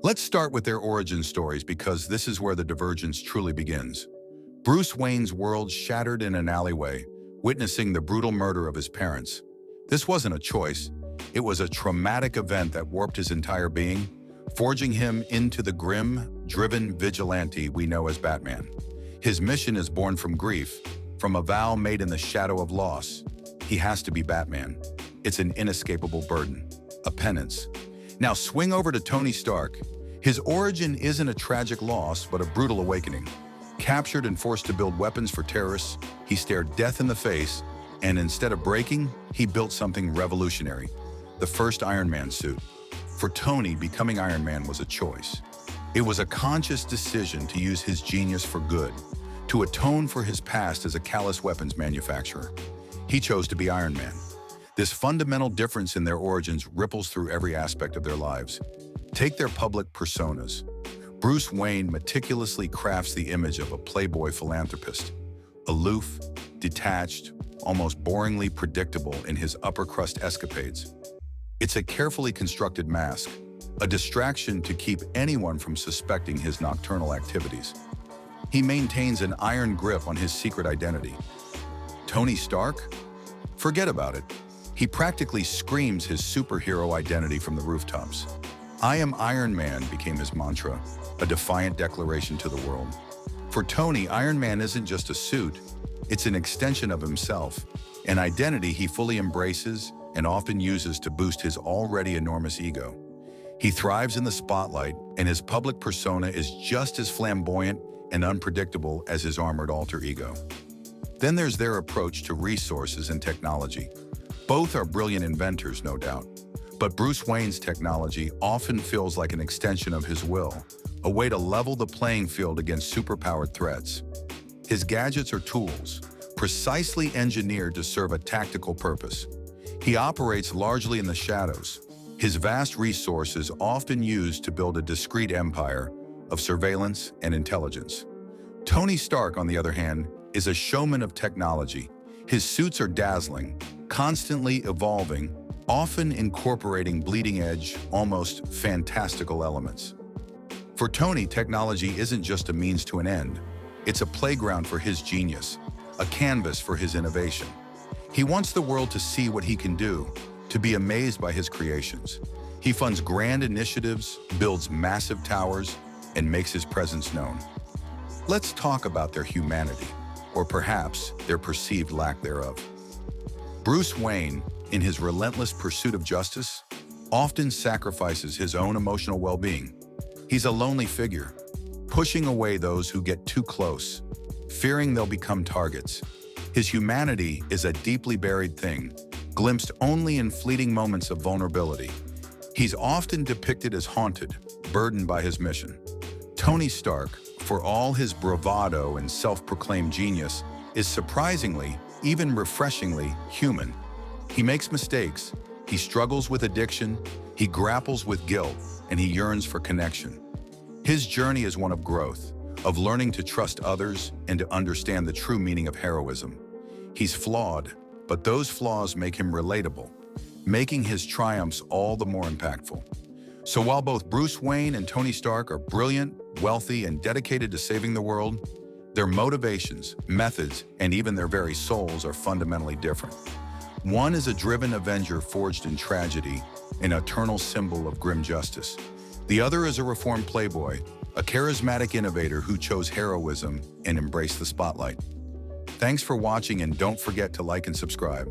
Let's start with their origin stories because this is where the divergence truly begins. Bruce Wayne's world shattered in an alleyway, witnessing the brutal murder of his parents. This wasn't a choice. It was a traumatic event that warped his entire being, forging him into the grim, driven vigilante we know as Batman. His mission is born from grief, from a vow made in the shadow of loss. He has to be Batman. It's an inescapable burden, a penance. Now swing over to Tony Stark. His origin isn't a tragic loss, but a brutal awakening. Captured and forced to build weapons for terrorists, he stared death in the face, and instead of breaking, he built something revolutionary, the first Iron Man suit. For Tony, becoming Iron Man was a choice. It was a conscious decision to use his genius for good, to atone for his past as a callous weapons manufacturer. He chose to be Iron Man. This fundamental difference in their origins ripples through every aspect of their lives. Take their public personas. Bruce Wayne meticulously crafts the image of a playboy philanthropist, aloof, detached, almost boringly predictable in his upper-crust escapades. It's a carefully constructed mask, a distraction to keep anyone from suspecting his nocturnal activities. He maintains an iron grip on his secret identity. Tony Stark? Forget about it. He practically screams his superhero identity from the rooftops. "I am Iron Man" became his mantra, a defiant declaration to the world. For Tony, Iron Man isn't just a suit, it's an extension of himself, an identity he fully embraces and often uses to boost his already enormous ego. He thrives in the spotlight, and his public persona is just as flamboyant and unpredictable as his armored alter ego. Then there's their approach to resources and technology. Both are brilliant inventors, no doubt. But Bruce Wayne's technology often feels like an extension of his will, a way to level the playing field against superpowered threats. His gadgets are tools, precisely engineered to serve a tactical purpose. He operates largely in the shadows, his vast resources often used to build a discrete empire of surveillance and intelligence. Tony Stark, on the other hand, is a showman of technology. His suits are dazzling, constantly evolving, often incorporating bleeding-edge, almost fantastical elements. For Tony, technology isn't just a means to an end. It's a playground for his genius, a canvas for his innovation. He wants the world to see what he can do, to be amazed by his creations. He funds grand initiatives, builds massive towers, and makes his presence known. Let's talk about their humanity, or perhaps their perceived lack thereof. Bruce Wayne, in his relentless pursuit of justice, often sacrifices his own emotional well-being. He's a lonely figure, pushing away those who get too close, fearing they'll become targets. His humanity is a deeply buried thing, glimpsed only in fleeting moments of vulnerability. He's often depicted as haunted, burdened by his mission. Tony Stark, for all his bravado and self-proclaimed genius, is surprisingly, even refreshingly, human. He makes mistakes, he struggles with addiction, he grapples with guilt, and he yearns for connection. His journey is one of growth, of learning to trust others and to understand the true meaning of heroism. He's flawed, but those flaws make him relatable, making his triumphs all the more impactful. So while both Bruce Wayne and Tony Stark are brilliant, wealthy, and dedicated to saving the world, their motivations, methods, and even their very souls are fundamentally different. One is a driven Avenger forged in tragedy, an eternal symbol of grim justice. The other is a reformed playboy, a charismatic innovator who chose heroism and embraced the spotlight. Thanks for watching, and don't forget to like and subscribe.